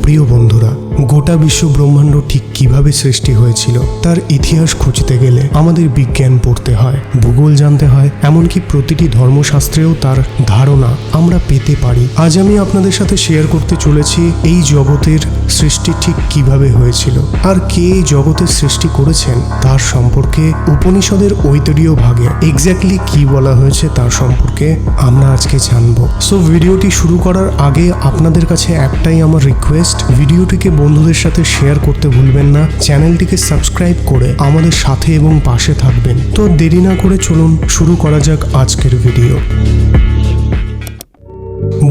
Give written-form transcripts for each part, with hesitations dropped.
প্রিয় বন্ধুরা, গোটা বিশ্ব ব্রহ্মাণ্ড ঠিক কিভাবে সৃষ্টি হয়েছিল তার ইতিহাস খুঁজতে গেলে আমাদের বিজ্ঞান পড়তে হয়, ভূগোল জানতে হয়, এমনকি প্রতিটি ধর্মশাস্ত্রেও তার ধারণা আমরা পেতে পারি। আজ আমি আপনাদের সাথে শেয়ার করতে চলেছি এই জগতের সৃষ্টি ঠিক কিভাবে হয়েছিল আর কে এই জগতের সৃষ্টি করেছেন তার সম্পর্কে। উপনিষদের ঐতরীয় ভাগে এক্স্যাক্টলি কি বলা হয়েছে তার সম্পর্কে আমরা আজকে জানবো। সো ভিডিওটি শুরু করার আগে আপনাদের কাছে একটাই আমার রিকোয়েস্ট, ভিডিওটিকে বন্ধুদের সাথে শেয়ার করতে ভুলবেন না, চ্যানেলটিকে সাবস্ক্রাইব করে আমাদের সাথে এবং পাশে থাকবেন। তো দেরি না করে চলুন শুরু করা যাক আজকের ভিডিও।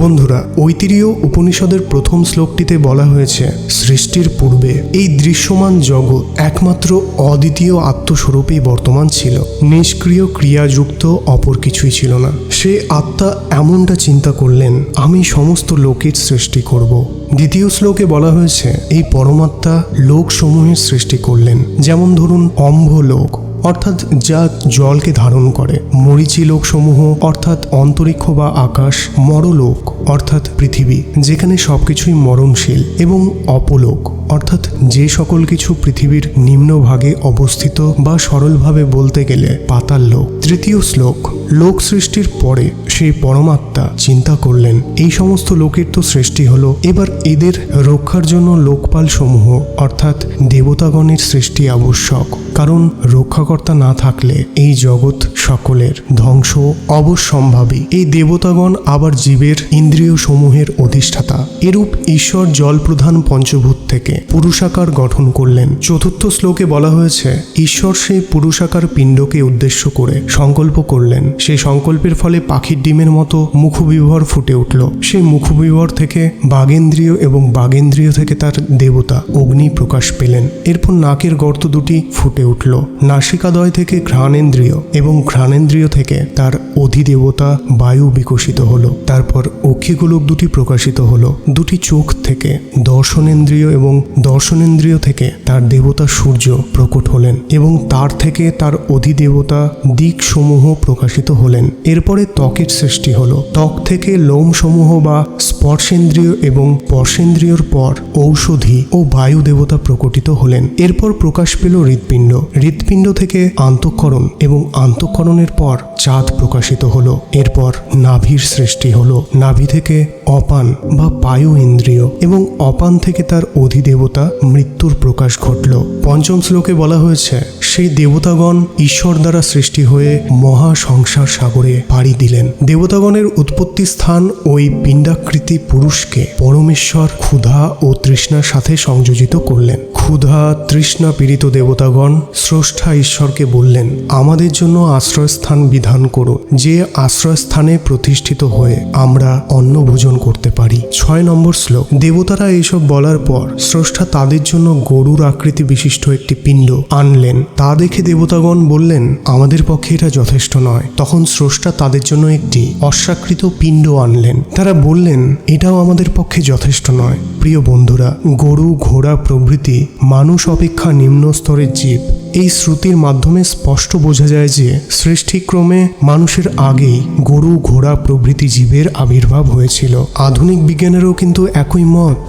বন্ধুরা, ঐতিহ্য উপনিষদের প্রথম শ্লোকটিতে বলা হয়েছে, সৃষ্টির পূর্বে এই দৃশ্যমান জগৎ একমাত্র অদ্বিতীয় আত্মস্বরূপেই বর্তমান ছিল, নিষ্ক্রিয় ক্রিয়াযুক্ত অপর কিছুই ছিল না। সে আত্মা এমনটা চিন্তা করলেন, আমি সমস্ত লোকের সৃষ্টি করব। দ্বিতীয় শ্লোকে বলা হয়েছে, এই পরমাত্মা লোকসমূহের সৃষ্টি করলেন, যেমন ধরুন অম্ভলোক অর্থাৎ যা জলকে ধারণ করে, মরীচি লোকসমূহ অর্থাৎ অন্তরিক্ষ বা আকাশ, মরলোক অর্থাৎ পৃথিবী যেখানে সবকিছুই মরণশীল, এবং অপলোক অর্থাৎ যে সকল কিছু পৃথিবীর নিম্নভাগে অবস্থিত বা সরলভাবে বলতে গেলে পাতাল লোক। তৃতীয় শ্লোক, লোক সৃষ্টির পরে সেই পরমাত্মা চিন্তা করলেন, এই সমস্ত লোকের তো সৃষ্টি হলো, এবার এদের রক্ষার জন্য লোকপাল সমূহ অর্থাৎ দেবতাগণের সৃষ্টি আবশ্যক, কারণ রক্ষাকর্তা না থাকলে এই জগৎ সকলের ধ্বংস অবশ্যম্ভাবী। এই দেবতাগণ আবার জীবের ইন্দ্রিয় সমূহের অধিষ্ঠাতা। এরূপ ঈশ্বর জল প্রধান পঞ্চভূত থেকে পুরুষাকার গঠন করলেন। চতুর্থ শ্লোকে বলা হয়েছে, ঈশ্বর সেই পুরুষাকার পিণ্ডকে উদ্দেশ্য করে সংকল্প করলেন, সেই সংকল্পের ফলে পাখির ডিমের মতো মুখবিভর ফুটে উঠল। সেই মুখবিভর থেকে বাগেন্দ্রিয় এবং বাগেন্দ্রিয় থেকে তার দেবতা অগ্নি প্রকাশ পেলেন। এরপর নাকের গর্ত দুটি ফুটে উঠল। নাসিকাদয় থেকে ঘ্রাণেন্দ্রিয় এবং ঘ্রাণেন্দ্রিয় থেকে তার অধিদেবতা বায়ু বিকশিত হলো। তারপর অক্ষিগোলক দুটি প্রকাশিত হলো। দুটি চোখ থেকে দর্শনেন্দ্রিয় এবং দর্শনেন্দ্রিয় থেকে তার দেবতা সূর্য প্রকট হলেন এবং তার থেকে তার অধিদেবতা দিকসমূহ প্রকাশিত হলেন। এরপরে ত্বকের সৃষ্টি হলো। ত্বক থেকে লোমসমূহ বা স্পর্শেন্দ্রিয় এবং স্পর্শেন্দ্রিয়র পর ঔষধি ও বায়ু দেবতা প্রকটিত হলেন। এরপর প্রকাশ পেল হৃৎপিণ্ড। হৃৎপিণ্ড থেকে আন্তঃকরণ এবং আন্তঃকরণের পর চাঁদ প্রকাশিত হলো। এরপর নাভির সৃষ্টি হলো। নাভি থেকে অপান বা পায়ু ইন্দ্রিয় এবং অপান থেকে তার অধিদেবতা মৃত্যুর প্রকাশ ঘটল। পঞ্চম শ্লোকে বলা হয়েছে, সেই দেবতাগণ ঈশ্বর দ্বারা সৃষ্টি হয়ে মহা সংসার সাগরে পাড়ি দিলেন। দেবতাগণের উৎপত্তি স্থান ওই পিণ্ডাকৃতি পুরুষকে পরমেশ্বর ক্ষুধা ও তৃষ্ণার সাথে সংযোজিত করলেন। ক্ষুধা তৃষ্ণা পীড়িত দেবতাগণ স্রষ্টা ঈশ্বরকে বললেন, আমাদের জন্য আশ্রয়স্থান বিধান করো, যে আশ্রয়স্থানে প্রতিষ্ঠিত হয়ে আমরা অন্ন ভোজন করতে পারি। 6 নম্বর শ্লোক, দেবতারা এইসব বলার পর স্রষ্টা তাদের জন্য গরুর আকৃতি বিশিষ্ট একটি পিণ্ড আনলেন। তা দেখে দেবতাগণ বললেন, আমাদের পক্ষে এটা যথেষ্ট নয়। তখন স্রষ্টা তাদের জন্য একটি অশ্বাকৃত পিণ্ড আনলেন। তারা বললেন, এটাও আমাদের পক্ষে যথেষ্ট নয়। প্রিয় বন্ধুরা, গরু ঘোড়া প্রভৃতি মানুষ অপেক্ষা নিম্ন স্তরের জীব। এই শ্রুতির মাধ্যমে স্পষ্ট বোঝা যায় যে সৃষ্টিক্রমে মানুষের আগেই গরু ঘোড়া প্রভৃতি জীবের আবির্ভাব হয়েছিল। আধুনিক বিজ্ঞানেরও কিন্তু একই মত।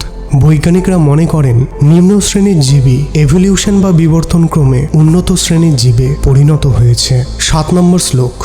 বৈজ্ঞানিকরা মনে করেন নিম্ন শ্রেণীর জীবই এভলিউশন বা বিবর্তন ক্রমে উন্নত শ্রেণীর জীবে পরিণত হয়েছে। 7 নম্বর শ্লোক,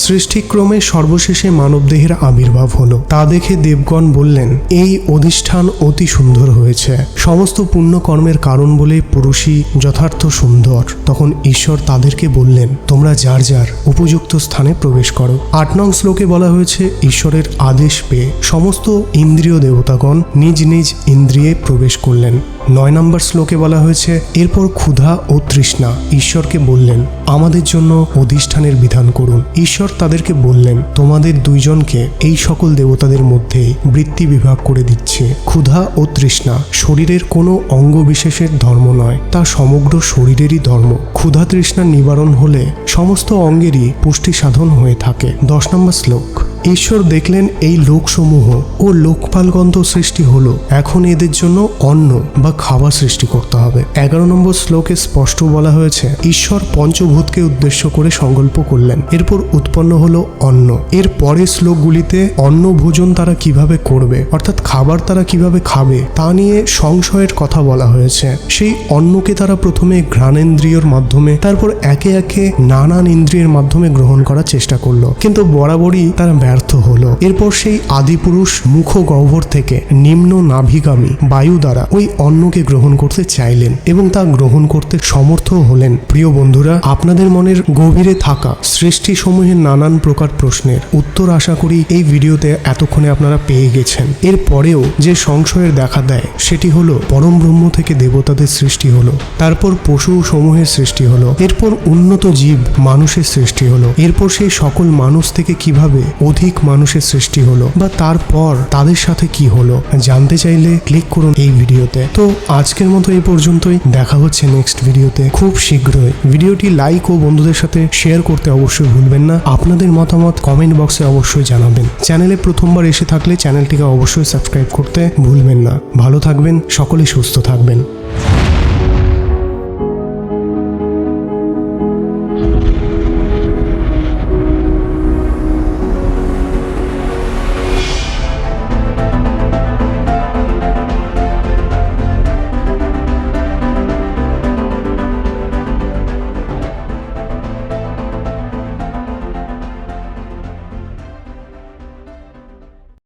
সৃষ্টিক্রমে সর্বশেষে মানবদেহের আবির্ভাব হলো। তা দেখে দেবগণ বললেন, এই অধিষ্ঠান অতি সুন্দর হয়েছে, সমস্ত পুণ্যকর্মের কারণ বলে পুরুষই যথার্থ সুন্দর। তখন ঈশ্বর তাদেরকে বললেন, তোমরা যার যার উপযুক্ত স্থানে প্রবেশ করো। 8 নং শ্লোকে বলা হয়েছে, ঈশ্বরের আদেশ পেয়ে সমস্ত ইন্দ্রিয় দেবতাগণ নিজ নিজ ইন্দ্রিয়ে প্রবেশ করলেন। 9 নম্বর শ্লোকে বলা হয়েছে, এরপর ক্ষুধা ও তৃষ্ণা ঈশ্বরকে বললেন, আমাদের জন্য অধিষ্ঠানের বিধান করুন। ঈশ্বর তাদেরকে বললেন, তোমাদের দুইজনকে এই সকল দেবতাদের মধ্যে বৃত্তি বিভাগ করে দিচ্ছে। ক্ষুধা ও তৃষ্ণা শরীরের কোনো অঙ্গ বিশেষের ধর্ম নয়, তা সমগ্র শরীরেরই ধর্ম। ক্ষুধা তৃষ্ণার নিবারণ হলে সমস্ত অঙ্গেরই পুষ্টি সাধন হয়ে থাকে। 10 নম্বর শ্লোক, ঈশ্বর দেখলেন এই লোকসমূহ ও লোকপালগন্ত সৃষ্টি হলো, এখন এদের জন্য অন্ন বা খাবার সৃষ্টি করতে হবে। 11 নম্বর শ্লোকে স্পষ্ট বলা হয়েছে, ঈশ্বর পঞ্চভূতকে উদ্দেশ্য করে সংকল্প করলেন, এরপর উৎপন্ন হলো অন্ন। এর পরের শ্লোকগুলিতে অন্ন ভোজন তারা কিভাবে করবে, অর্থাৎ খাবার তারা কিভাবে খাবে তা নিয়ে সংশয়ের কথা বলা হয়েছে। সেই অন্নকে তারা প্রথমে ঘ্রাণেন্দ্রিয়র মাধ্যমে, তারপর একে একে নানান ইন্দ্রিয়ের মাধ্যমে গ্রহণ করার চেষ্টা করলো, কিন্তু বরাবরই তারা ব্যর্থ হলো। এরপর সেই আদিপুরুষ মুখ গহ্বর থেকে নিম্ন নাভিগামী বায়ু দ্বারা ওই অন্নকে গ্রহণ করতে চাইলেন এবং তা গ্রহণ করতে সমর্থ হলেন। প্রিয় বন্ধুরা, আপনাদের মনের গভীরে থাকা সৃষ্টিসমূহের নানান প্রকার প্রশ্নের উত্তর আশা করি এই ভিডিওতে এতক্ষণে আপনারা পেয়ে গেছেন। এর পরেও যে সংশয়ের দেখা দেয় সেটি হলো পরম ব্রহ্ম থেকে দেবতাদের সৃষ্টি হলো, তারপর পশু সমূহের সৃষ্টি হলো, এরপর উন্নত জীব মানুষের সৃষ্টি হলো, এরপর সেই সকল মানুষ থেকে কিভাবে অধিক মানুষের সৃষ্টি হলো বা তারপর তাদের সাথে কি হলো জানতে চাইলে ক্লিক করুন এই ভিডিওতে। তো আজকের মতো এই পর্যন্তই, দেখা হচ্ছে নেক্সট ভিডিওতে খুব শীঘ্রই। ভিডিওটি লাইক ও বন্ধুদের সাথে শেয়ার করতে অবশ্যই ভুলবেন না। আপনাদের মতামত কমেন্ট বক্সে অবশ্যই জানাবেন। চ্যানেলে প্রথমবার এসে থাকলে চ্যানেলটিকে অবশ্যই সাবস্ক্রাইব করতে ভুলবেন না। ভালো থাকবেন, সকলে সুস্থ থাকবেন।